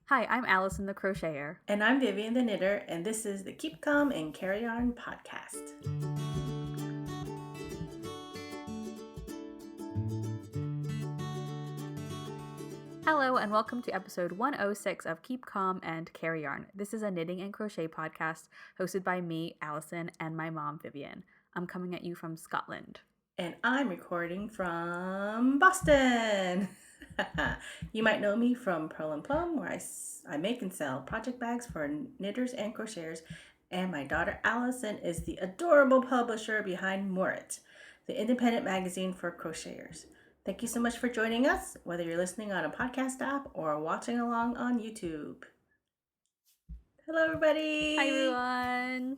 Hi, I'm Allison the Crocheter. And I'm Vivian the Knitter, and this is the Keep Calm and Carry On podcast. Hello, and welcome to episode 106 of Keep Calm and Carry On. This is a knitting and crochet podcast hosted by me, Allison, and my mom, Vivian. I'm coming at you from Scotland. And I'm recording from Boston. You might know me from Pearl and Plum, where I make and sell project bags for knitters and crocheters. And my daughter Allison is the adorable publisher behind Morit, the independent magazine for crocheters. Thank you so much for joining us, whether you're listening on a podcast app or watching along on YouTube. Hello, everybody. Hi, everyone.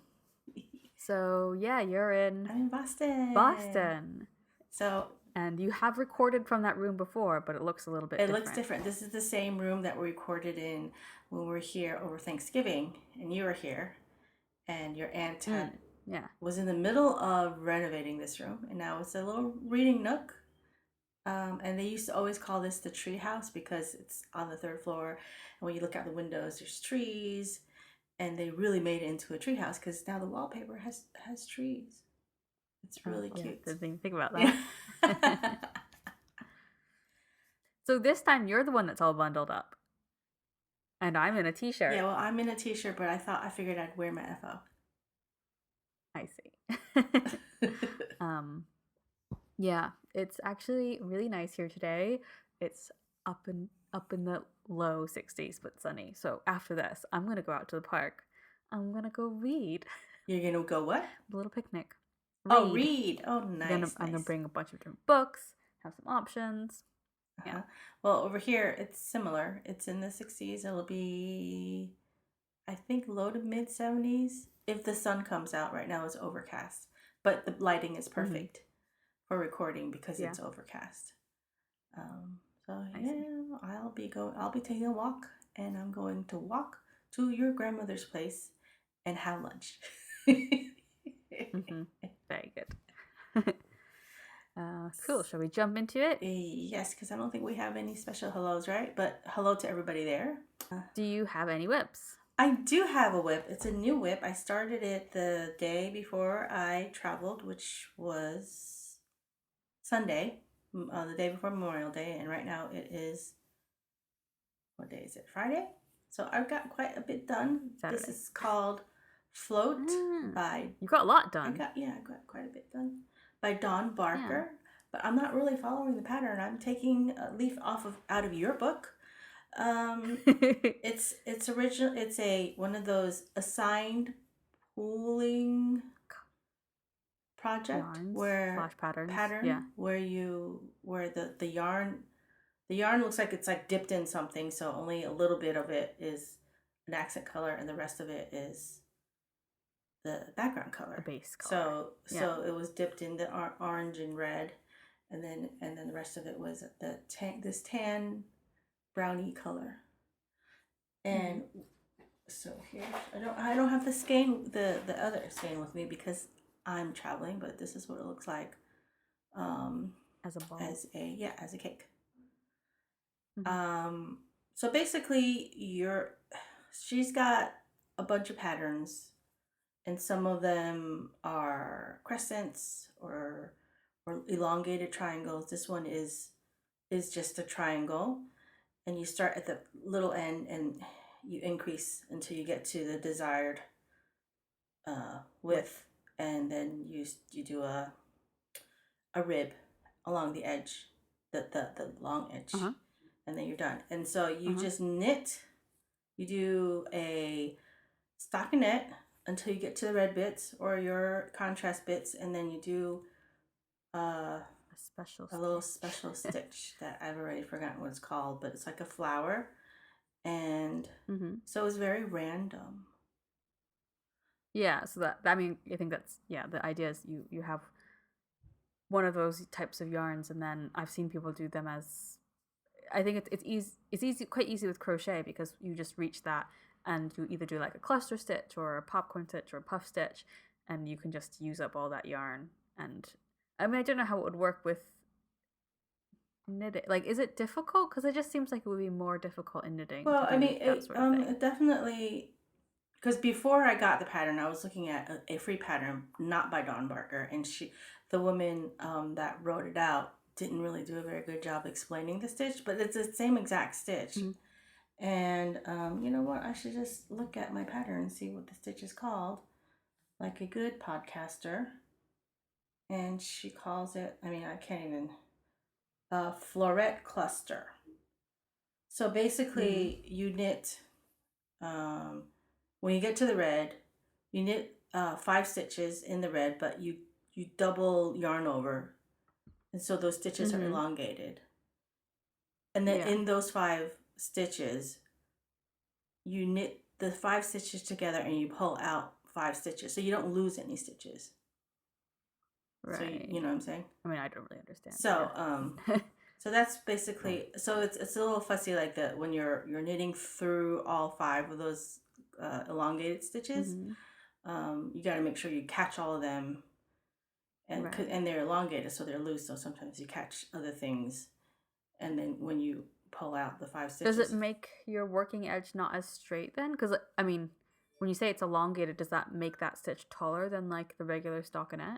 So, yeah, you're I'm in Boston. Boston. So, and you have recorded from that room before, but it looks a little bit different. It looks different. This is the same room that we recorded in when we were here over Thanksgiving, and you were here, and your aunt was in the middle of renovating this room, and now it's a little reading nook. And they used to always call this the tree house because it's on the third floor, and when you look out the windows, there's trees, and they really made it into a tree house because now the wallpaper has trees. It's really cute. Didn't even think about that. Yeah. So this time you're the one that's all bundled up. And I'm in a t-shirt. Yeah, well, I'm in a t-shirt, but I figured I'd wear my FO. I see. Yeah, it's actually really nice here today. It's up in the low 60s, but sunny. So after this, I'm gonna go out to the park. I'm gonna go read. You're gonna go what? A little picnic. Read. Oh, nice. I'm gonna bring a bunch of different books, have some options. Yeah. Well, over here it's similar. It's in the 60s. It'll be, I think, low to mid 70s if the sun comes out. Right now it's overcast, but the lighting is perfect for recording because it's overcast. So yeah, I'll be taking a walk, and I'm going to walk to your grandmother's place and have lunch. Very good. Cool. Shall we jump into it? Yes, because I don't think we have any special hellos, right? But hello to everybody there. Do you have any whips? I do have a whip. It's a new whip. I started it the day before I traveled, which was Sunday, the day before Memorial Day. And right now it is, what day is it? Friday? So I've got quite a bit done. Saturday. This is called Float by... You got a lot done. I got quite a bit done. By Dawn Barker. Yeah. But I'm not really following the pattern. I'm taking a leaf out of your book. It's original. It's one of those assigned pooling project yarns, where flash patterns. Where the yarn looks like it's like dipped in something, so only a little bit of it is an accent color and the rest of it is the background color, a base color. So it was dipped in the orange and red, and then the rest of it was this tan brownie color. And so here I don't have the skein, the other skein with me because I'm traveling, but this is what it looks like as a ball, as a cake. So basically she's got a bunch of patterns, and some of them are crescents or elongated triangles. This one is just a triangle, and you start at the little end and you increase until you get to the desired width, and then you do a rib along the edge, the long edge, and then you're done. And so you just knit. You do a stockinette until you get to the red bits or your contrast bits, and then you do a little special stitch that I've already forgotten what it's called, but it's like a flower, and so it's very random. Yeah, so I think that's the idea is you have one of those types of yarns, and then I've seen people do them as, I think it's easy, quite easy with crochet because you just reach that and you either do like a cluster stitch or a popcorn stitch or a puff stitch, and you can just use up all that yarn. And I mean, I don't know how it would work with knitting? Like, is it difficult? Because it just seems like it would be more difficult in knitting to Well, I do mean, that sort of thing. it definitely, because before I got the pattern, I was looking at a free pattern, not by Dawn Barker, and the woman that wrote it out, didn't really do a very good job explaining the stitch, but it's the same exact stitch. Mm-hmm. And you know what? I should just look at my pattern and see what the stitch is called, like a good podcaster. And she calls it, I mean, I can't even, floret cluster. So basically, you knit, when you get to the red, you knit 5 stitches in the red, but you double yarn over, and so those stitches are elongated. And then in those 5 stitches, you knit the 5 stitches together and you pull out 5 stitches, so you don't lose any stitches. Right. So you know what I'm saying? I mean, I don't really understand. So so that's basically, so it's a little fussy like that when you're knitting through all 5 of those elongated stitches. You got to make sure you catch all of them, and they're elongated, so they're loose. So sometimes you catch other things, and then when you pull out the 5 stitches, does it make your working edge not as straight then? Because I mean, when you say it's elongated, does that make that stitch taller than like the regular stockinette?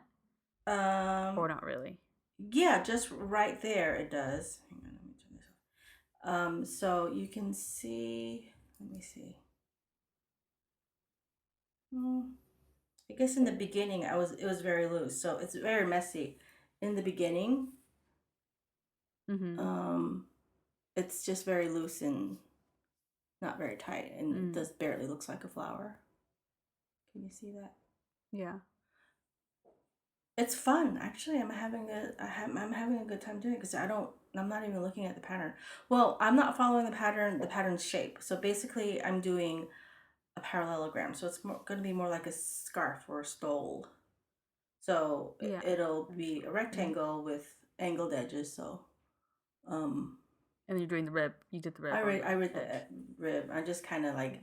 Or not really? Yeah, just right there it does. Hang on, let me turn this off. So you can see. Let me see. I guess in the beginning it was very loose, so it's very messy. In the beginning, it's just very loose and not very tight, and it just barely looks like a flower. Can you see that? Yeah. It's fun, actually. I'm having a good time doing it because I'm not even looking at the pattern. Well, I'm not following the pattern's shape. So basically, I'm doing a parallelogram. So it's going to be more like a scarf or a stole. So it'll be a rectangle with angled edges. So, and you're doing the rib. You did the rib. I read the rib. I just kind of like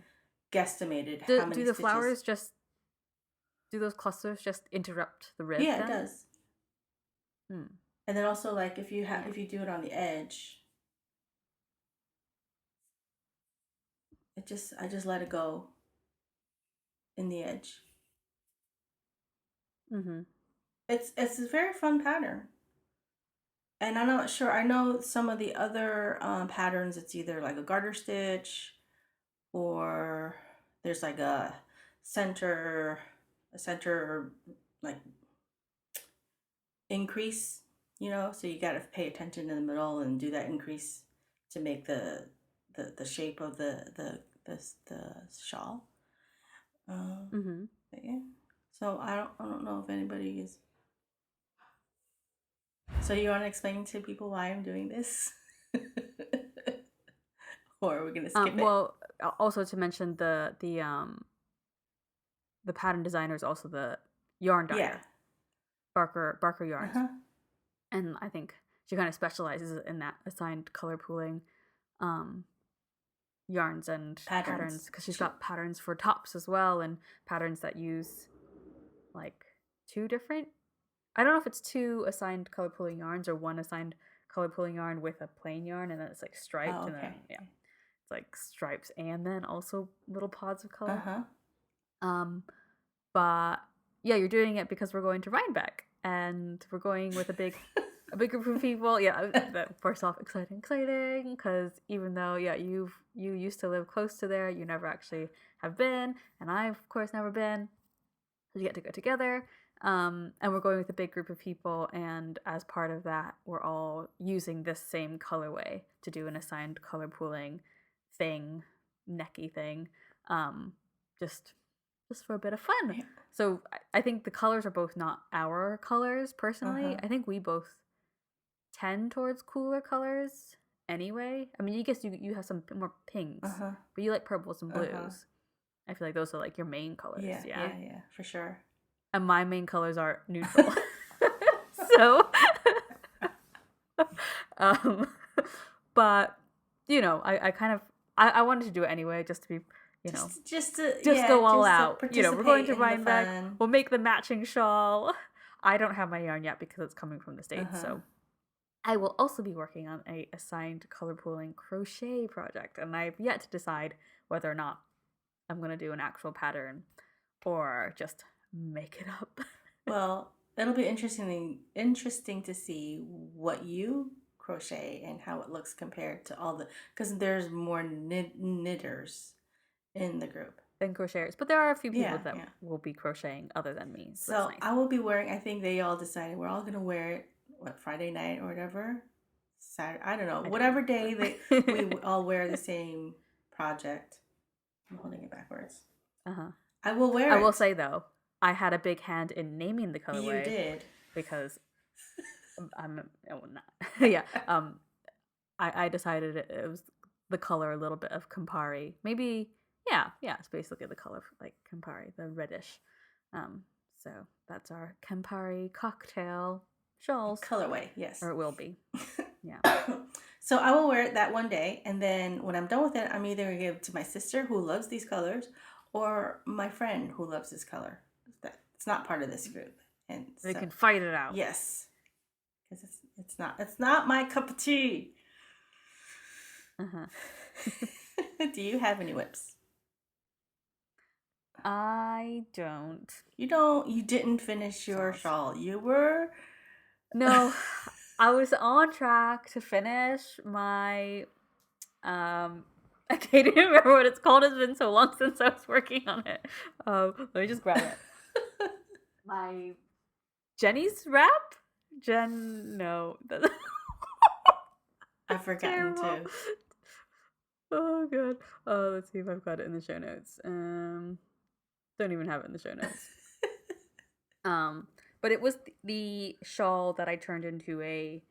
guesstimated how many do the flowers just. Do those clusters just interrupt the rib? Yeah, then? It does. And then also, like if you do it on the edge, I just let it go in the edge. It's a very fun pattern, and I'm not sure. I know some of the other patterns. It's either like a garter stitch, or there's like a center like increase, so you got to pay attention in the middle and do that increase to make the shape of the shawl. But yeah, so I don't know if anybody is. So you want to explain to people why I'm doing this? Or are we gonna skip it? Well, also to mention the pattern designer is also the yarn dyer. Yeah. Barker Yarns. And I think she kind of specializes in that assigned color pooling yarns and patterns because she's got patterns for tops as well, and patterns that use like 2 different. I don't know if it's 2 assigned color pooling yarns or 1 assigned color pooling yarn with a plain yarn, and then it's like striped, and then it's like stripes and then also little pods of color. But yeah, you're doing it because we're going to Rhinebeck, and we're going with a big group of people. Yeah, first off, exciting, because even though you used to live close to there, you never actually have been, and I've of course never been. So you get to go together, and we're going with a big group of people, and as part of that, we're all using this same colorway to do an assigned color pooling thing, necky thing, just for a bit of fun. Yeah. So I think the colors are both not our colors personally. I think we both tend towards cooler colors anyway. I mean, I guess you have some more pinks, but you like purples and blues. I feel like those are like your main colors. Yeah, for sure. And my main colors are neutral. So, but I kind of I wanted to do it anyway, just to be. Just go all out. We're going to Rhinebeck. We'll make the matching shawl. I don't have my yarn yet because it's coming from the States, so I will also be working on a assigned color pooling crochet project, and I've yet to decide whether or not I'm going to do an actual pattern or just make it up. Well, it'll be interesting to see what you crochet and how it looks compared to all the, because there's more knitters in the group. Than crocheters, but there are a few people Yeah, that yeah. will be crocheting other than me, so that's So nice. I will be wearing, I think they all decided we're all gonna wear it, what, Friday night or whatever? Saturday, I don't know. I Whatever don't. day we all wear the same project. I'm holding it backwards. Uh-huh. I will wear I it. will say though, I had a big hand in naming the You colorway did. because I'm not. Yeah. I decided it was the color a little bit of Campari. Maybe yeah, it's basically the color like Campari, the reddish. So that's our Campari cocktail shawls. Colorway, yes. Or it will be. Yeah. So I will wear it that one day, and then when I'm done with it, I'm either gonna give it to my sister who loves these colors, or my friend who loves this color. It's not part of this group, and They so, can fight it out. yes, because it's not my cup of tea. Uh-huh. Do you have any whips? I don't. You didn't finish your shawl. You were No, I was on track to finish my I can't even remember what it's called. It's been so long since I was working on it. Let me just grab it. My Jenny's wrap? No. I've forgotten too. Oh god. Let's see if I've got it in the show notes. Don't even have it in the show notes. But it was the shawl that I turned into a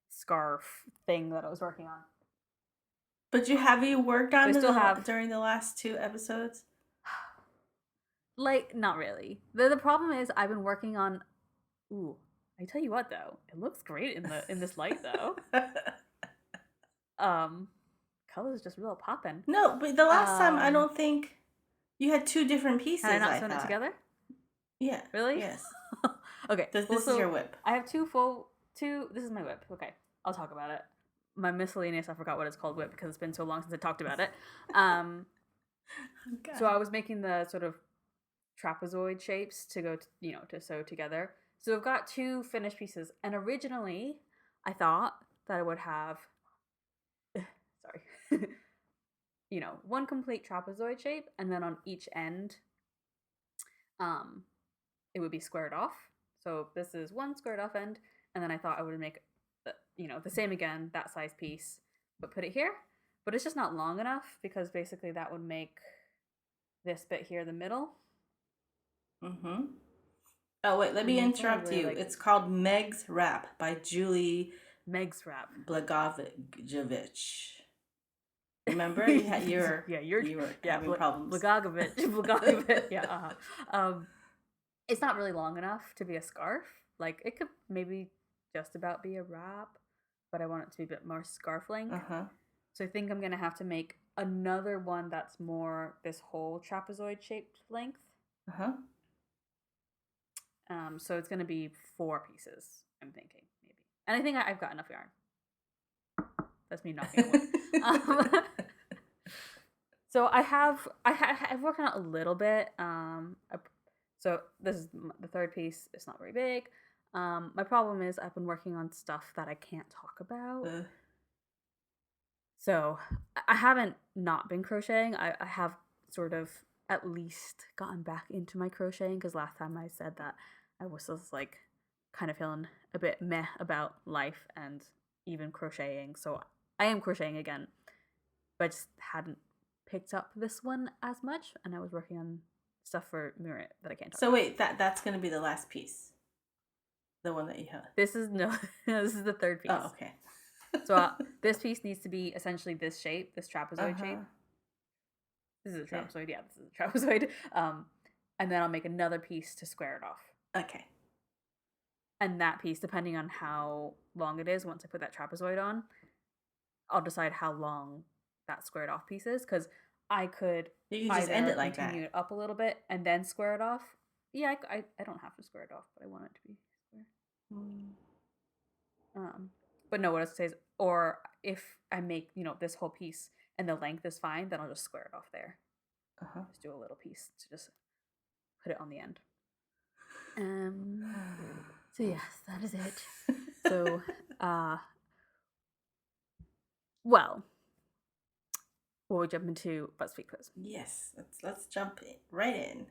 scarf thing that I was working on. But have you worked on it during the last 2 episodes? Like, not really. The problem is I've been working on. Ooh, I tell you what though, it looks great in this light though. Colors just real popping. No, but the last time I don't think you had 2 different pieces. Had I not sewn it together? Yeah. Really? Yes. Okay. This is your whip. I have two. This is my whip. Okay, I'll talk about it. My miscellaneous. I forgot what it's called whip because it's been so long since I talked about it. So I was making the sort of trapezoid shapes to go, to sew together. So I've got 2 finished pieces, and originally I thought that I would have, sorry, one complete trapezoid shape, and then on each end, it would be squared off. So this is one squared off end, and then I thought I would make, the same again, that size piece, but put it here. But it's just not long enough because basically that would make this bit here the middle. Mm-hmm. Oh wait, let me interrupt you. It's called Meg's Wrap by Julie Meg's Wrap Blagojevich. Remember, you were having problems. Blagojevich. Yeah. It's not really long enough to be a scarf. Like it could maybe just about be a wrap, but I want it to be a bit more scarf length. So I think I'm gonna have to make another one that's more this whole trapezoid shaped length. So it's gonna be 4 pieces. I'm thinking maybe, and I think I've got enough yarn. That's me knocking on wood. So I've worked on it a little bit. So this is the 3rd piece. It's not very big. My problem is I've been working on stuff that I can't talk about. So I haven't not been crocheting. I have sort of at least gotten back into my crocheting because last time I said that I was just like kind of feeling a bit meh about life and even crocheting. So I am crocheting again, but I just hadn't picked up this one as much, and I was working on stuff for Murit that I can't talk about. So wait, that's going to be the last piece? The one that you have? This is this is the 3rd piece. Oh, okay. So this piece needs to be essentially this shape, this trapezoid shape. This is a trapezoid, yeah, this is a trapezoid. And then I'll make another piece to square it off. Okay. And that piece, depending on how long it is, once I put that trapezoid on, I'll decide how long that squared off piece is, because I could you can just end it like that. Continue it up a little bit and then square it off. Yeah, I don't have to square it off, but I want it to be square. But no, what I was saying is, or if I make this whole piece and the length is fine, then I'll just square it off there. Just do a little piece to just put it on the end. So yes, that is it. So well, will we jump into BuzzFeed quiz? Yes, let's jump right in.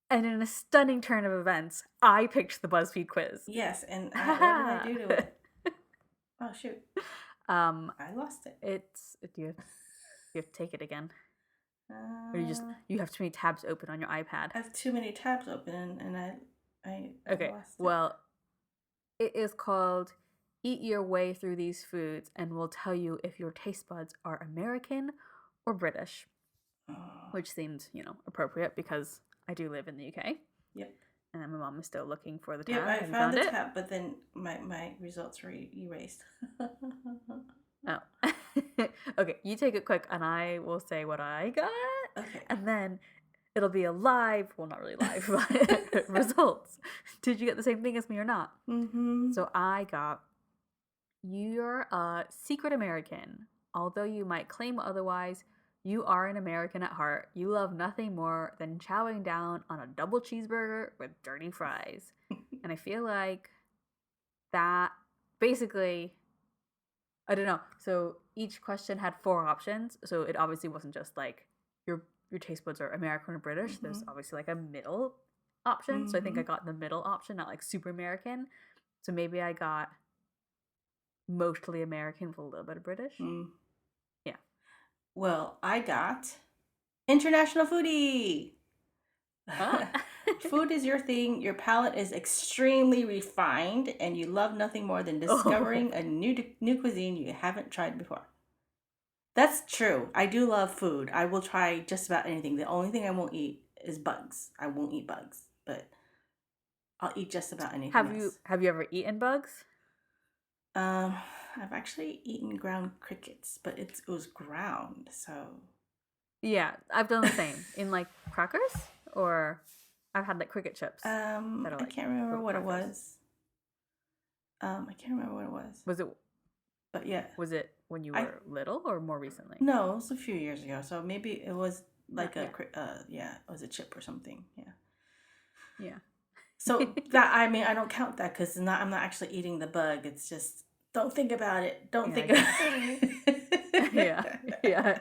And in a stunning turn of events, I picked the BuzzFeed quiz. Yes, and what did I do to it? Oh shoot! I lost it. You have to take it again. Or you have too many tabs open on your iPad. I have too many tabs open, and I okay. lost it. Well, it is called "Eat Your Way Through These Foods," and will tell you if your taste buds are American or British, which seemed appropriate because I do live in the UK. Yep. And my mom is still looking for the tab. Yeah, I found the tab, but then my results were erased. Oh. Okay, you take it quick, and I will say what I got. Okay. And then it'll be a live, well, not really live, but results. Did you get the same thing as me or not? Mm-hmm. So I got, you're a secret American. Although you might claim otherwise, you are an American at heart. You love nothing more than chowing down on a double cheeseburger with dirty fries. And I feel like that basically, I don't know. So each question had 4 options. So it obviously wasn't just like your taste buds are American or British. Mm-hmm. There's obviously like a middle option. Mm-hmm. So I think I got the middle option, not like super American. So maybe I got mostly American with a little bit of British. Mm. Yeah. Well, I got international foodie. Food is your thing. Your palate is extremely refined, and you love nothing more than discovering a new cuisine you haven't tried before. That's true. I do love food. I will try just about anything. The only thing I won't eat is bugs. I won't eat bugs, but I'll eat just about anything. Have you ever eaten bugs? I've actually eaten ground crickets, but it was ground, so. Yeah, I've done the same in like crackers, or I've had like cricket chips. I can't remember what it was. I can't remember what it was. Was it? But yeah. Was it when you were little or more recently? No, it was a few years ago. So maybe it was like it was a chip or something. Yeah. Yeah. So that, I mean, I don't count that because I'm not actually eating the bug. It's just, don't think about it. Don't think about it. Yeah.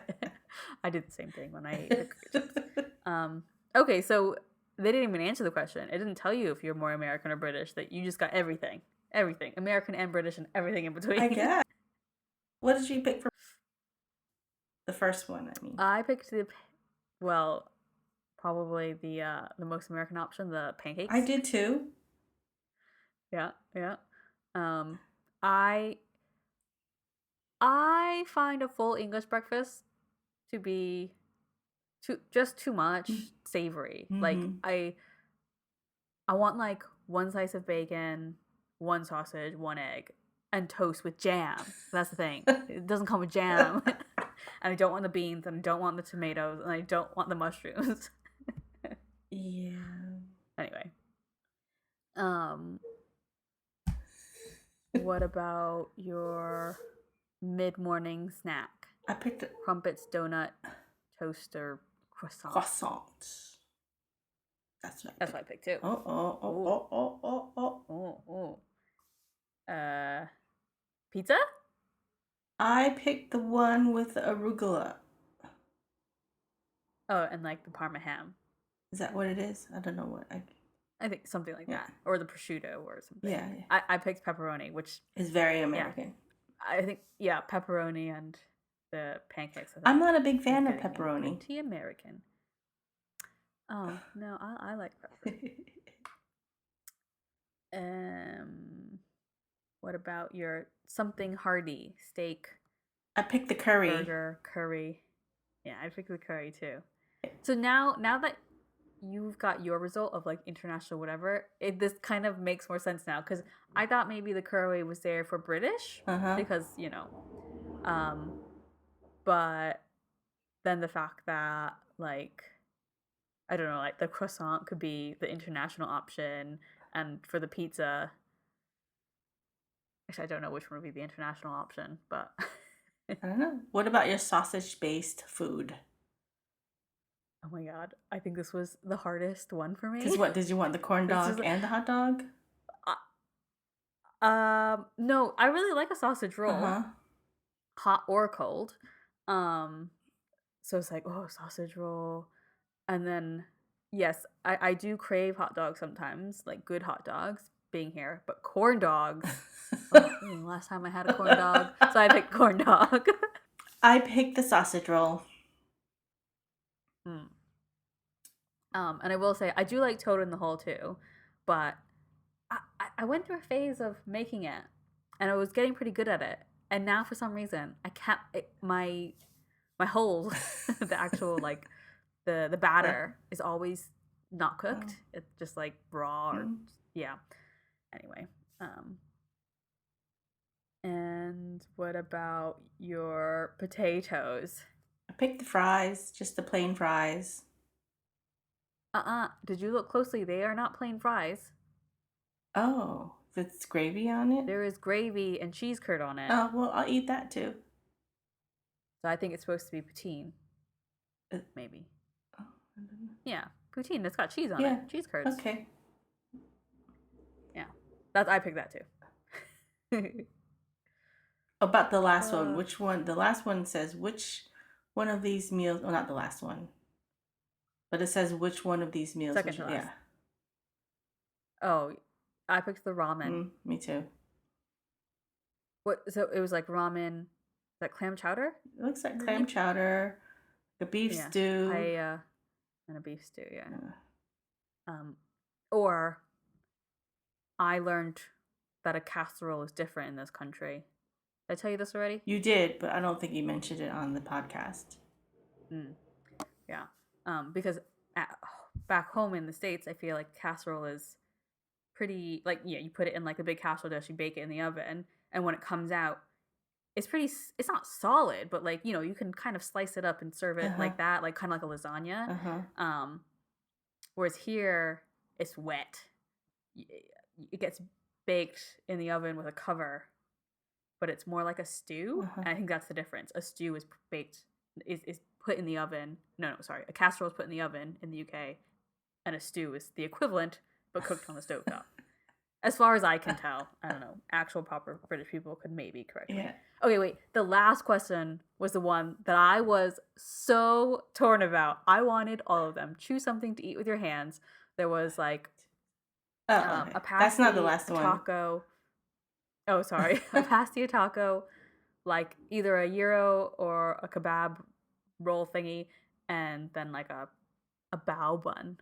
I did the same thing when I ate the cricket chips. Okay, so they didn't even answer the question. It didn't tell you if you're more American or British. That you just got everything, American and British, and everything in between. I guess. What did you pick for the first one? I mean, I picked probably the most American option, the pancakes. I did too. Yeah. I find a full English breakfast to be too much savory. Mm-hmm. Like I want like 1 slice of bacon, 1 sausage, 1 egg, and toast with jam. That's the thing. It doesn't come with jam. And I don't want the beans, and I don't want the tomatoes, and I don't want the mushrooms. Yeah. Anyway. What about your mid-morning snack? I picked crumpets, donut, toast, or croissant. That's what I picked too. Pizza? I picked the one with the arugula. Oh, and like the Parma ham. Is that what it is? I don't know what. I think something like that, or the prosciutto, or something. Yeah. I picked pepperoni, which is very American. Yeah. I think pepperoni and the pancakes. I'm not a big fan of pepperoni. Pretty American. Oh no, I like pepperoni. What about your something hearty steak? I picked the curry. Burger, curry. Yeah, I picked the curry too. So now that you've got your result of like international whatever, this kind of makes more sense now, because I thought maybe the curry was there for British because but then the fact that like I don't know, like the croissant could be the international option, and for the pizza Actually, I don't know which one would be the international option, but I don't know. What about your sausage-based food? oh my god, I think this was the hardest one for me. Because what, did you want the corn This is dog and the hot dog? no, I really like a sausage roll, Uh-huh. hot or cold. So it's like, oh, sausage roll. And then, yes, I do crave hot dogs sometimes, like good hot dogs being here, but corn dogs. Oh, last time I had a corn dog, so I picked corn dog. I picked the sausage roll. Mm. And I will say, I do like toad in the hole too, but I went through a phase of making it, and I was getting pretty good at it. And now, for some reason, I can't. My hole, the actual like the batter is always not cooked. Oh. It's just like raw or yeah. Anyway, and what about your potatoes? I picked the fries, just the plain fries. Did you look closely? They are not plain fries. Oh, it's gravy on it? There is gravy and cheese curd on it. Oh, well, I'll eat that too. So I think it's supposed to be poutine. Maybe. Oh, I don't know. Yeah, poutine. It's got cheese on it. Cheese curds. Okay. Yeah, I picked that too. About the last one, which one? The last one says which one of these meals? Oh, not the last one, but it says which one of these meals. Second to last. Yeah. Oh, I picked the ramen. Me too. What? So it was like ramen, like clam chowder. It looks like clam chowder, a beef stew, and a beef stew. Yeah. Or I learned that a casserole is different in this country. Did I tell you this already? You did, but I don't think you mentioned it on the podcast. Yeah. Because back home in the States, I feel like casserole is pretty, like, yeah, you put it in like a big casserole dish, you bake it in the oven, and when it comes out, it's not solid, but like, you know, you can kind of slice it up and serve it like that, like kind of like a lasagna. Whereas here, it's wet. It gets baked in the oven with a cover, but it's more like a stew. And I think that's the difference. A stew is put in the oven. No, sorry. A casserole is put in the oven in the UK, and a stew is the equivalent, but cooked on the stovetop. As far as I can tell. I don't know. Actual proper British people could maybe correct me. Okay, wait. The last question was the one that I was so torn about. I wanted all of them. Choose something to eat with your hands. There was like a pasty, that's not the last a one. Taco. Oh, sorry. A pasty, a taco, like either a gyro or a kebab roll thingy, and then like a bao bun.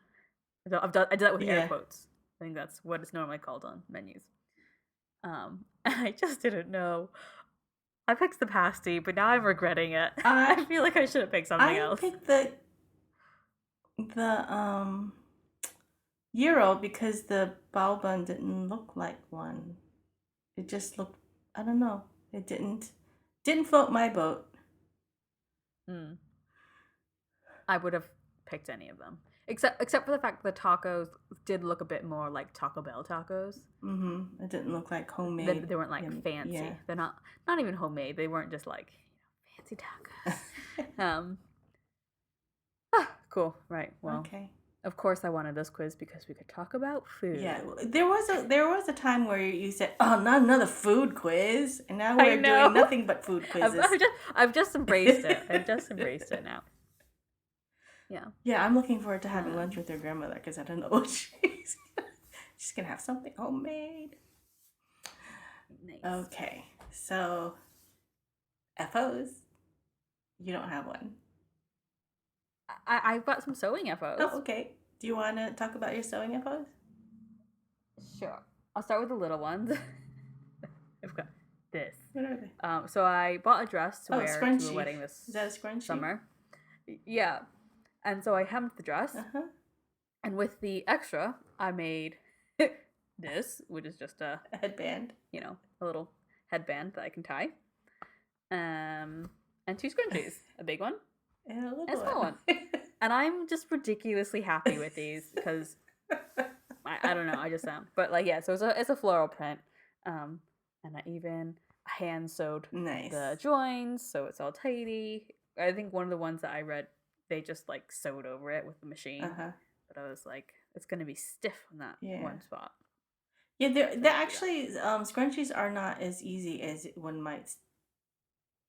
I did that with air quotes. I think that's what it's normally called on menus. And I just didn't know. I picked the pasty, but now I'm regretting it. I feel like I should have picked something else. I picked the gyro because the bao bun didn't look like one. It just looked, I don't know. It didn't float my boat. I would have picked any of them. Except for the fact that the tacos did look a bit more like Taco Bell tacos. It didn't look like homemade. They weren't like fancy. Yeah. They're not even homemade. They weren't just like fancy tacos. Cool. Right. Well. Okay. Of course, I wanted this quiz because we could talk about food. Yeah, there was a time where you said, "Oh, not another food quiz," and now we're doing nothing but food quizzes. I've just embraced it. I've just embraced it now. Yeah. Yeah, I'm looking forward to having lunch with your grandmother because I don't know what she's gonna have something homemade. Nice. Okay, so FOs. You don't have one. I've got some sewing FOs. Oh, okay. Do you want to talk about your sewing FOs? Sure. I'll start with the little ones. I've got this. What are they? So I bought a dress to wear to a wedding this Is that a scrunchie? Summer. Yeah. And so I hemmed the dress. And with the extra, I made this, which is just a headband. You know, a little headband that I can tie. And 2 scrunchies. A big one. And a little small one. And I'm just ridiculously happy with these because I don't know, I just am. But like, yeah, so it's a floral print. and I even hand sewed Nice. the joins, so it's all tidy. I think one of the ones that I read, they just like sewed over it with the machine, but I was like, it's gonna be stiff on that one spot. Yeah, they're actually scrunchies are not as easy as one might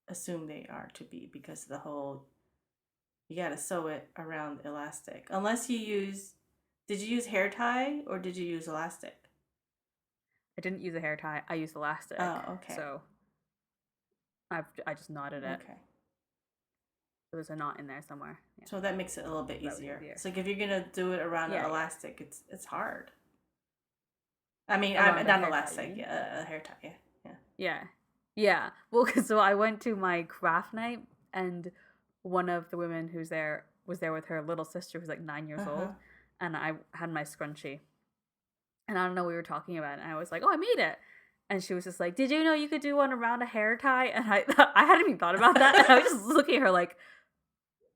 assume they are to be, because the whole, you got to sew it around the elastic. Unless you use, did you use hair tie or did you use elastic? I didn't use a hair tie. I used elastic. Oh, okay. So I just knotted it. Okay. There's a knot in there somewhere. Yeah. So that makes it a little bit easier. It's like if you're gonna do it around an elastic, it's hard. I mean, not elastic, a hair tie. Yeah. Well, so I went to my craft night, and one of the women who's there was there with her little sister who's like 9 years old, and I had my scrunchie, and I don't know, we were talking about it, and I was like, oh, I made it. And she was just like, did you know you could do one around a hair tie? And I hadn't even thought about that. And I was just looking at her like,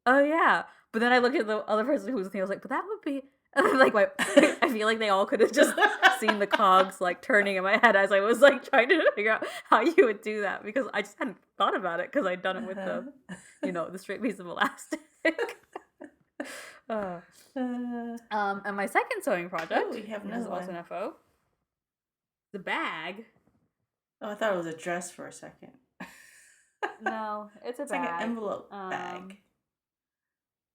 oh yeah. But then I looked at the other person who was with me. I was like, but that would be like I feel like they all could have just seen the cogs like turning in my head as I was like trying to figure out how you would do that, because I just hadn't thought about it because I'd done it with the, the straight piece of elastic. And my second sewing project, we have is also an FO. The bag. Oh, I thought it was a dress for a second. No, it's a it's bag. Like an envelope bag.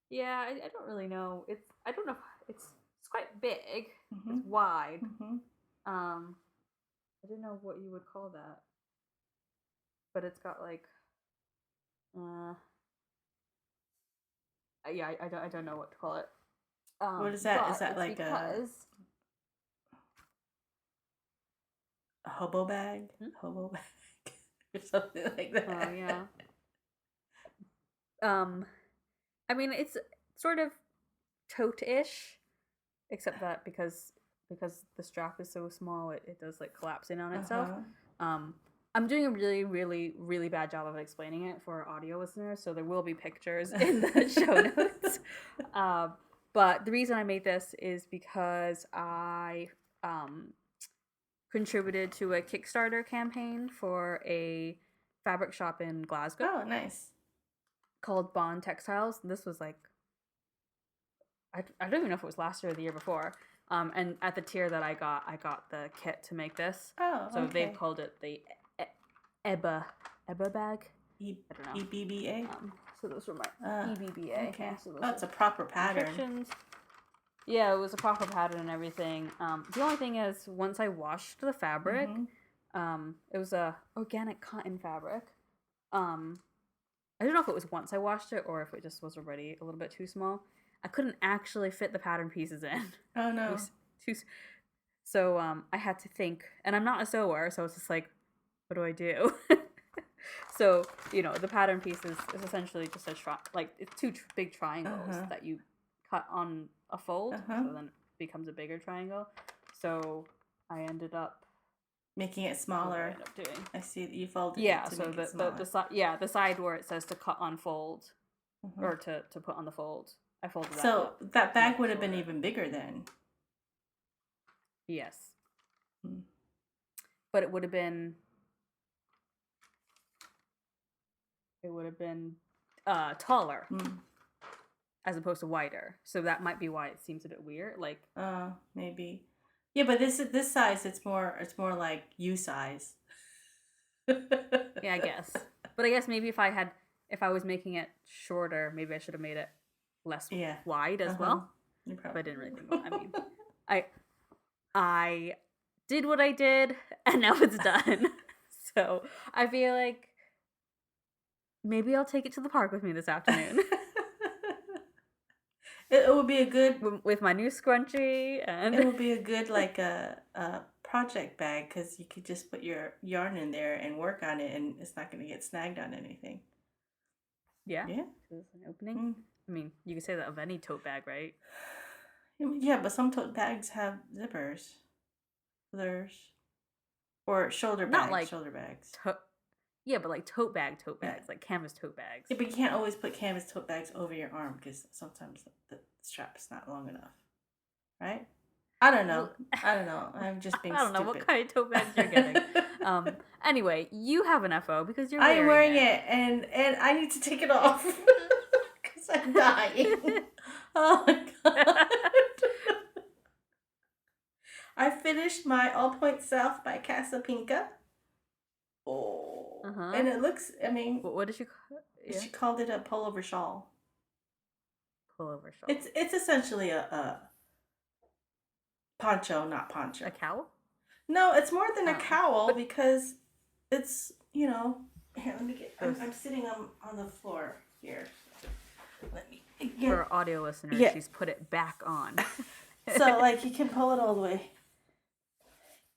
Yeah, I don't really know. I don't know. It's quite big. It's wide. I don't know what you would call that, but it's got like, yeah, I don't know what to call it. What is that? Is that like a hobo bag? Hobo bag or something like that. Oh yeah. I mean, it's sort of tote-ish, except that because the strap is so small, it does like collapse in on itself. I'm doing a really, really, really bad job of explaining it for our audio listeners, so there will be pictures in the show notes. But the reason I made this is because I contributed to a Kickstarter campaign for a fabric shop in Glasgow. Oh, nice. Called Bond Textiles. This was like, I don't even know if it was last year or the year before. And at the tier that I got the kit to make this. Oh, so they've called it the EBBA bag. I don't know. EBBA. So those were my EBBA. Okay. So it's a proper pattern. Yeah, it was a proper pattern and everything. The only thing is, once I washed the fabric, it was a organic cotton fabric. I don't know if it was once I washed it or if it just was already a little bit too small. I couldn't actually fit the pattern pieces in. Oh no. So I had to think, and I'm not a sewer, so it's just like, what do I do? So, the pattern piece is essentially just it's two big triangles that you cut on a fold, so then it becomes a bigger triangle. So I ended up making it smaller. I see that you folded it to so make it smaller. the side where it says to cut on fold, or to put on the fold, I folded that. So that bag would have been even bigger then. Yes. But it would have been taller as opposed to wider. So that might be why it seems a bit weird. Like, maybe. Yeah, but this size, it's more like U size. Yeah, I guess. But I guess maybe if I was making it shorter, maybe I should have made it less wide as well. But I didn't really think about it. I mean, I did what I did, and now it's done. So I feel like maybe I'll take it to the park with me this afternoon. It would be a good with my new scrunchie, and it would be a good like a project bag, because you could just put your yarn in there and work on it, and it's not going to get snagged on anything. Yeah. There's an opening. I mean, you could say that of any tote bag, right? Yeah, but some tote bags have zippers. Or shoulder bags. Not like shoulder bags. Yeah, but like tote bags, like canvas tote bags. Yeah, but you can't always put canvas tote bags over your arm, because sometimes the strap is not long enough, right? I don't know. Well, I don't know. I'm just being I don't know what stupid. kind of tote bags you're getting. Anyway, you have an FO because you're I am wearing wearing it. it, and I need to take it off because I'm dying. Oh my god! I finished my All Point South by Casapinka. Oh, Uh-huh. and it looks. I mean, What did you call yeah? she called it a pullover shawl. Pullover shawl. It's essentially a poncho, not A poncho. cowl? No, it's more than a Oh. cowl But because it's Here, let me get. those I'm sitting on the floor here. Let me for get. our audio listeners, Yeah. she's put it back on. So like you can pull it all the way.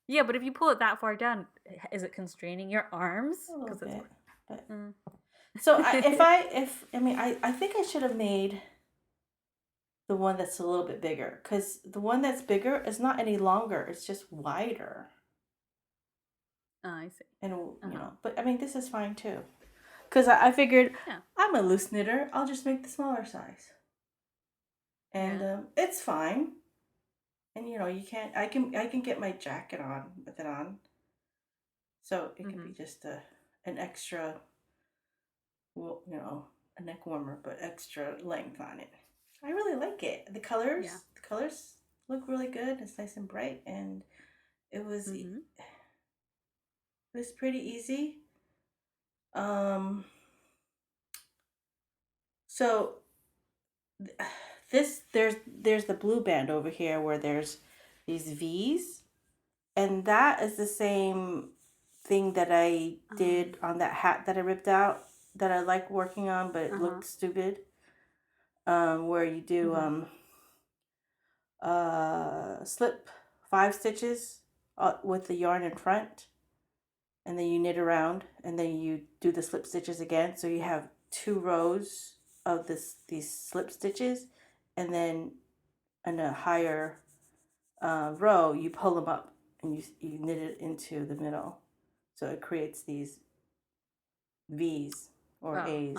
Yeah, but if you pull it that far down, is it constraining your arms? A little Because it's. bit. But Mm. so I think I should have made the one that's a little bit bigger because the one that's bigger is not any longer. It's just wider. Oh, I see. And Uh-huh. but I mean this is fine too. Because I figured Yeah. I'm a loose knitter. I'll just make the smaller size. And Yeah. it's fine. And you can't. I can get my jacket on with it on, so it can be just an extra, a neck warmer, but extra length on it. I really like it. Yeah. The colors look really good. It's nice and bright, and it was Mm-hmm. it was pretty easy. Um, so there's the blue band over here where there's these V's, and that is the same thing that I did on that hat that I ripped out that I like working on, but it looked stupid. Where you do slip 5 stitches with the yarn in front, and then you knit around, and then you do the slip stitches again. So you have 2 rows of these slip stitches, and then in a higher row you pull them up and you knit it into the middle, so it creates these V's or A's.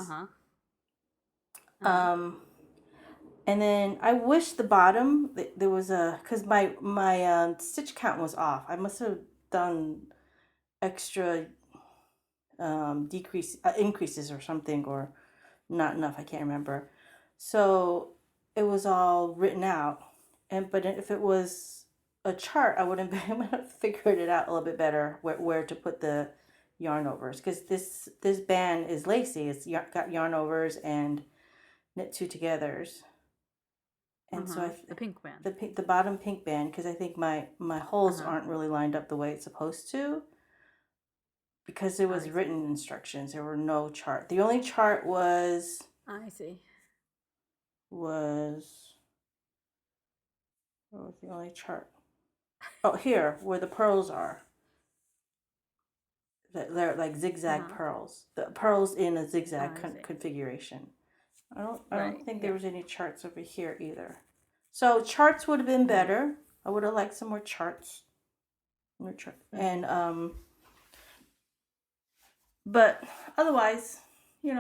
And then I wish the bottom there was because my stitch count was off. I must have done extra increases or something, or not enough. I can't remember. So it was all written out, but if it was a chart, I would have figured it out a little bit better where to put the yarn overs, because this band is lacy. It's got yarn overs and knit 2 togethers. And so the pink band. The bottom pink band, because I think my holes aren't really lined up the way it's supposed to, because there was written instructions. There were no chart. The only chart was I see. What was the only chart? Oh, here where the pearls are. They're like zigzag pearls. The pearls in a zigzag configuration. I don't think there was any charts over here either. So charts would have been better. I would have liked some more charts. And but otherwise, it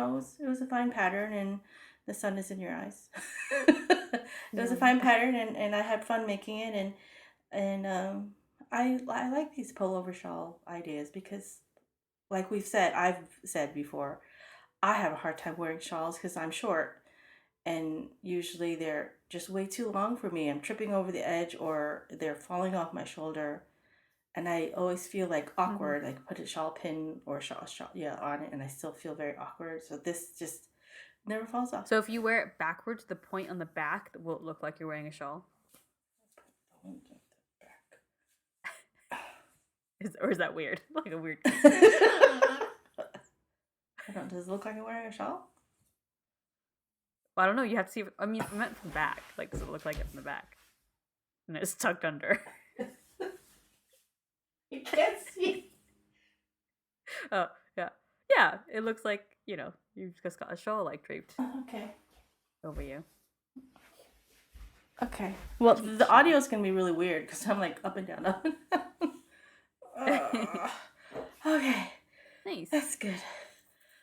was a fine pattern, and the sun is in your eyes. It was a fine pattern, and I had fun making it, and I like these pullover shawl ideas because, like I've said before, I have a hard time wearing shawls because I'm short, and usually they're just way too long for me. I'm tripping over the edge, or they're falling off my shoulder, and I always feel like awkward. Like put a shawl pin or shawl on it, and I still feel very awkward. So this just never falls off. So if you wear it backwards, the point on the back will look like you're wearing a shawl. Or is that weird? Like a weird. I don't. Does it look like I'm wearing a shawl? Well, I don't know. You have to see. I mean, I meant from the back. Like, does it look like it from the back? And it's tucked under. You can't see. Oh, yeah. Yeah, it looks like, you've just got a shawl like draped Okay. over you. Okay. Well, the audio is going to be really weird because I'm like up and down, up and down. Okay. Nice. That's good.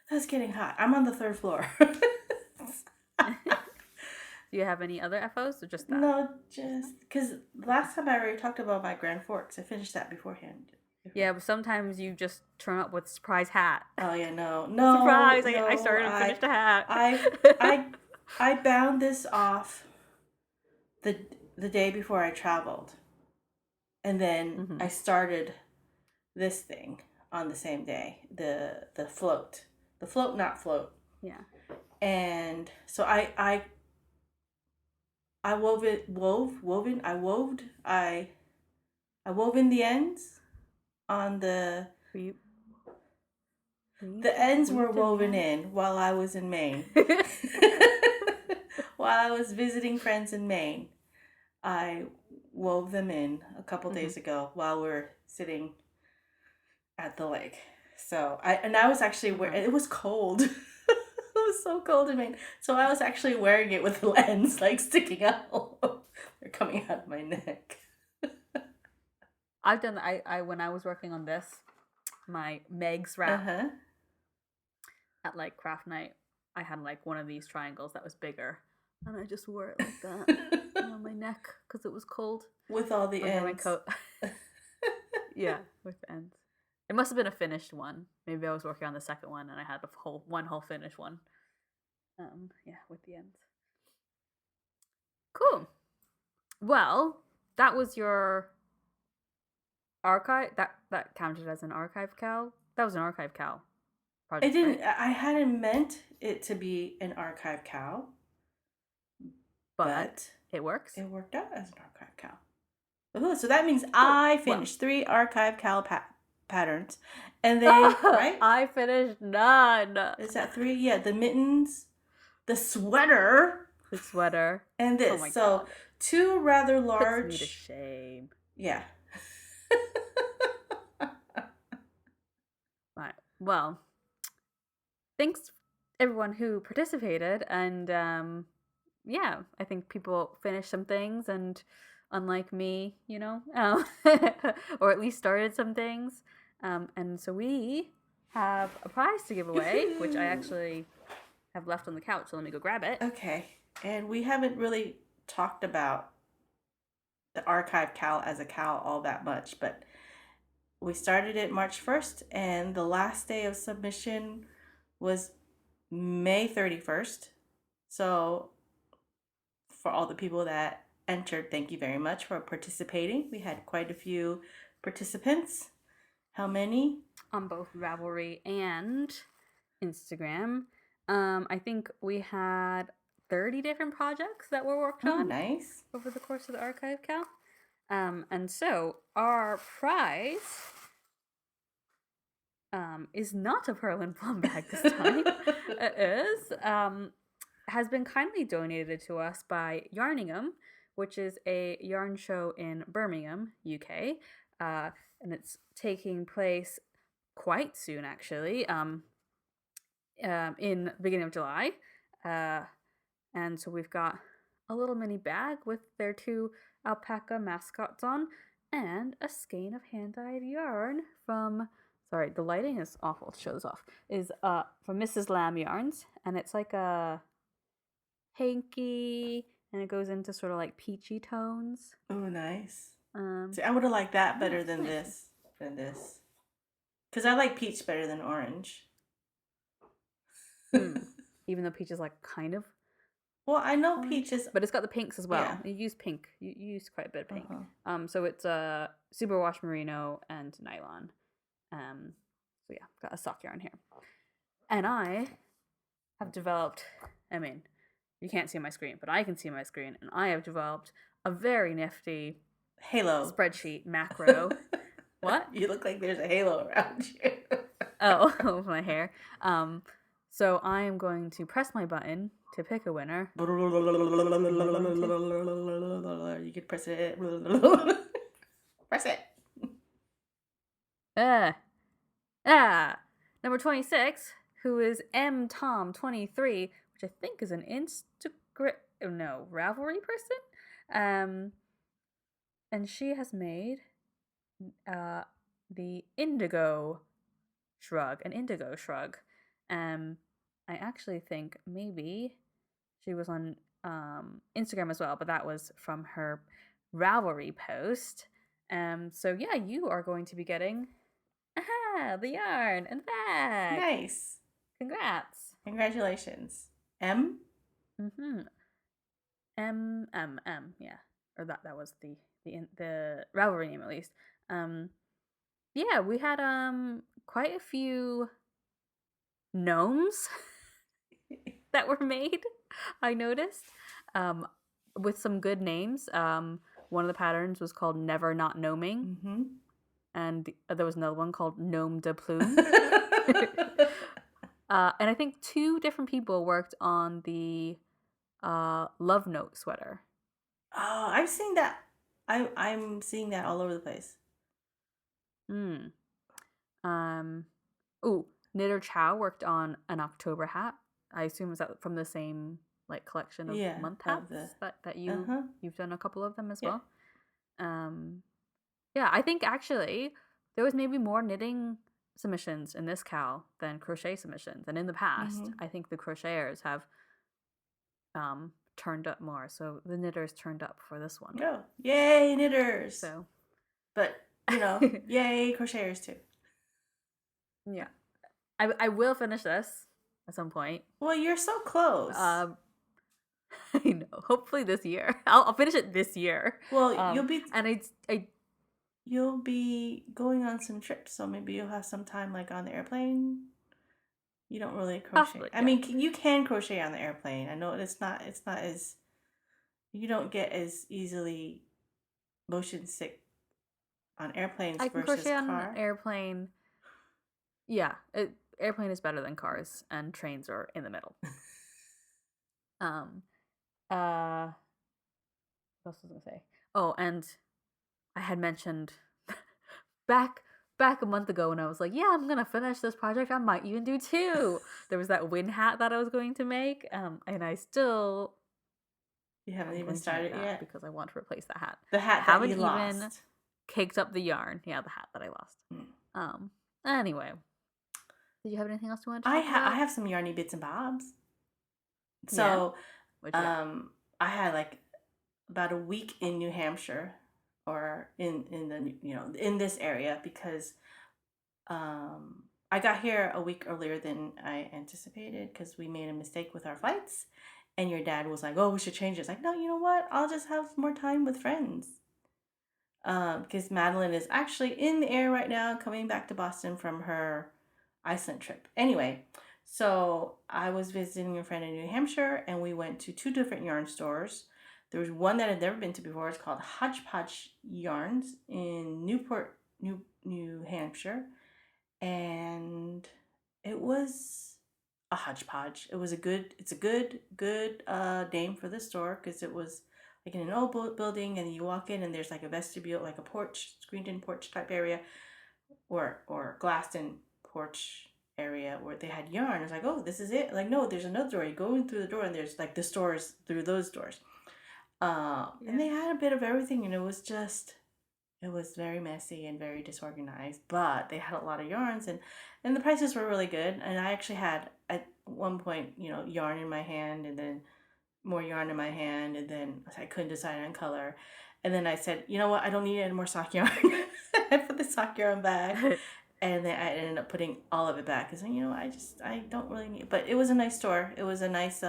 That's getting hot. I'm on the 3rd floor. Do you have any other FOs or just that? No, just because last time I already talked about my Grand Forks. I finished that beforehand. Yeah, but sometimes you just turn up with surprise hat. Oh yeah, no, Surprise! I no. started and finished a hat. I, I, I bound this off the the day before I traveled, and then Mm-hmm. I started this thing on the same day. The float, not float. Yeah. And so I wove it, woven. I wove in the ends on We the ends were weaved in the woven end. in while I was in Maine. While I was visiting friends in Maine, I wove them in a couple days ago while we're sitting at the lake. So I was actually it was cold. It was so cold in Maine. So I was actually wearing it with the ends like sticking out. They're coming out of my neck. I've done. I when I was working on this, my Meg's wrap at like craft night, I had like one of these triangles that was bigger, and I just wore it like that on my neck because it was cold. With all the I had my ends. coat. Yeah, with the ends. It must have been a finished one. Maybe I was working on the second one and I had one whole finished one. Yeah, with the ends. Cool. Well, that was your archive. That counted as an archive cal. That was an archive cal It project, didn't. right? I hadn't meant it to be an archive cow, But but it works. it worked out as an archive cow. Ooh, so that means I finished Well, 3 archive cow patterns, and they right. I finished none. Is that 3? Yeah, the mittens, the sweater, The sweater. and Oh this. my So god. 2 rather Puts me to large. shame. Yeah. Right. Well, thanks everyone who participated, and yeah, I think people finished some things, and unlike me, or at least started some things, and so we have a prize to give away, which I actually have left on the couch. So let me go grab it. Okay. And we haven't really talked about the archive cow as a cow all that much, but we started it March 1st, and the last day of submission was May 31st. So, for all the people that entered, thank you very much for participating. We had quite a few participants. How many? On both Ravelry and Instagram. I think we had 30 different projects that were worked Oh, on nice. over the course of the archive cal. And so our prize is not a pearl and plum bag this time. It is has been kindly donated to us by Yarningham, which is a yarn show in Birmingham, UK, and it's taking place quite soon, actually, in the beginning of July. And so we've got a little mini bag with their 2 alpaca mascots on, and a skein of hand-dyed yarn from, sorry, the lighting is awful to show this off, is from Mrs. Lamb Yarns, and it's like a hanky, and it goes into sort of like peachy tones. Oh, nice. Um, See, I would have liked that yeah, better than nice. this. Because I like peach better than orange. Even though peach is like kind of Well, I know orange, peach is. but it's got the pinks as well. Yeah. You use pink. You use quite a bit of pink. So it's superwash merino and nylon. So yeah, got a sock yarn here, and I have developed. I mean, you can't see my screen, but I can see my screen, and I have developed a very nifty halo spreadsheet macro. What? You look like there's a halo around you. Oh, my hair. So I am going to press my button to pick a winner. You could press it. Press it. Number 26, who is mtom23, which I think is an Ravelry person. And she has made the indigo shrug, an indigo shrug. I actually think maybe She was on Instagram as well, but that was from her Ravelry post. So yeah, you are going to be getting the yarn and the bag. Nice. Congrats. Congratulations. M? Mm-hmm. Yeah. Or that was the Ravelry name at least. Yeah, we had quite a few gnomes that were made, I noticed. With some good names. One of the patterns was called Never Not Gnoming. Mm-hmm. And there was another one called Gnome de Plume. And I think 2 different people worked on the Love Note sweater. Oh, I've seen that. I'm seeing that all over the place. Knitter Chow worked on an October hat. I assume is that from the same like collection of month hats that you've done a couple of them as well. Yeah, I think actually there was maybe more knitting submissions in this KCAL than crochet submissions, and in the past, I think the crocheters have turned up more. So the knitters turned up for this one. Oh, yay, knitters! So, but yay, crocheters too. Yeah, I will finish this at some point. Well, you're so close. I know. Hopefully this year. I'll finish it this year. Well, you'll be and you'll be going on some trips, so maybe you'll have some time like on the airplane. You don't really crochet. Possibly, yeah. I mean, you can crochet on the airplane. I know it's not as you don't get as easily motion sick on airplanes I can versus crochet car. On an airplane. Yeah, airplane is better than cars, and trains are in the middle. What else was I gonna say? Oh, and I had mentioned back a month ago when I was like, yeah, I'm gonna finish this project. I might even do 2. There was that wind hat that I was going to make, and I still you haven't even started yet because I want to replace that hat. The hat that you lost. Haven't even caked up the yarn. Yeah, the hat that I lost. Anyway, did you have anything else you wanted to talk about? I have some Yarny bits and bobs. So, I had like about a week in New Hampshire, or in the in this area, because I got here a week earlier than I anticipated because we made a mistake with our flights, and your dad was like, "Oh, we should change it." It's like, no, you know what? I'll just have more time with friends. Because Madeline is actually in the air right now, coming back to Boston from her Iceland trip. Anyway, so I was visiting a friend in New Hampshire, and we went to 2 different yarn stores. There was one that I'd never been to before. It's called Hodgepodge Yarns in Newport, New Hampshire, and it was a hodgepodge. It's a good name for the store, because it was like in an old building, and you walk in and there's like a vestibule, like a porch, screened-in porch type area, or glassed-in porch area where they had yarn. I was like, oh, this is it. Like, no, there's another door. You go in through the door, and there's like the stores through those doors. And they had a bit of everything, and it was very messy and very disorganized, but they had a lot of yarns, and the prices were really good. And I actually had at one point, yarn in my hand, and then more yarn in my hand, and then I couldn't decide on color. And then I said, you know what, I don't need any more sock yarn. I put the sock yarn back, and then I ended up putting all of it back, because I don't really need. But it was a nice store. It was a nice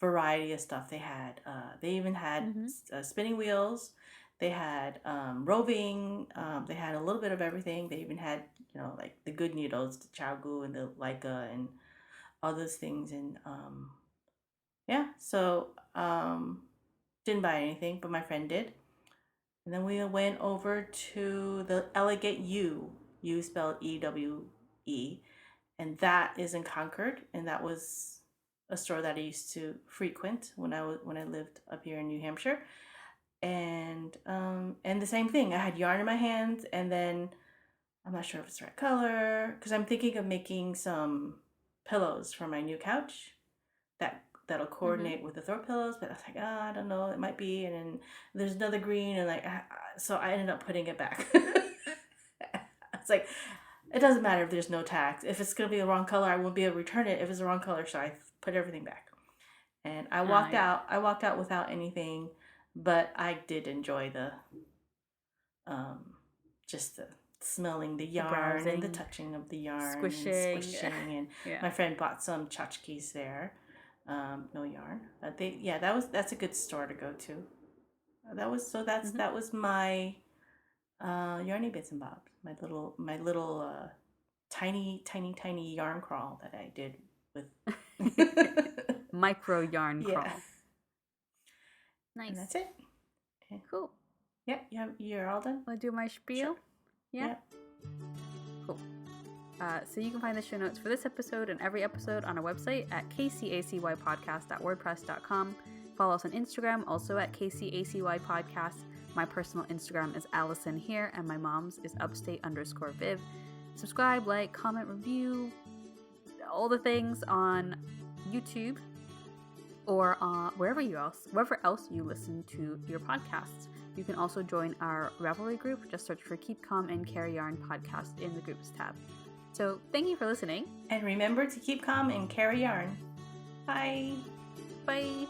variety of stuff they had. They even had spinning wheels. They had roving. They had a little bit of everything. They even had like the good needles, the Chaogu and the Leica and all those things. And so didn't buy anything, but my friend did. And then we went over to the Elegant U spelled EWE, and that is in Concord, and that was a store that I used to frequent when I lived up here in New Hampshire. And the same thing, I had yarn in my hands, and then I'm not sure if it's the right color, because I'm thinking of making some pillows for my new couch that'll coordinate with the throw pillows, but I was like, I don't know, it might be. And then there's another green, and so I ended up putting it back. It's like, it doesn't matter if there's no tax. If it's gonna be the wrong color, I won't be able to return it if it's the wrong color, so I put everything back. And I Yeah. walked out without anything, but I did enjoy the um, just the smelling the The yarn and the browsing, touching of the yarn and squishing. squishing. And Yeah. my friend bought some tchotchkes there. No yarn. That's a good store to go to. Mm-hmm. That was my Yarny bits and bobs. My little tiny yarn crawl that I did with. Micro yarn Yeah, crawl. and Nice. that's it. Cool. Yeah, you're all done. I'll do my Sure. spiel. Yeah. Yeah. Cool. So you can find the show notes for this episode and every episode on our website at kcacypodcast.wordpress.com. Follow us on Instagram, also at kcacypodcast. My personal Instagram is Allison here, and my mom's is upstate_Viv. Subscribe, like, comment, review, all the things on YouTube or wherever else you listen to your podcasts. You can also join our Ravelry group. Just search for Keep Calm and Carry Yarn podcast in the groups tab. So thank you for listening. And remember to keep calm and carry yarn. Bye. Bye.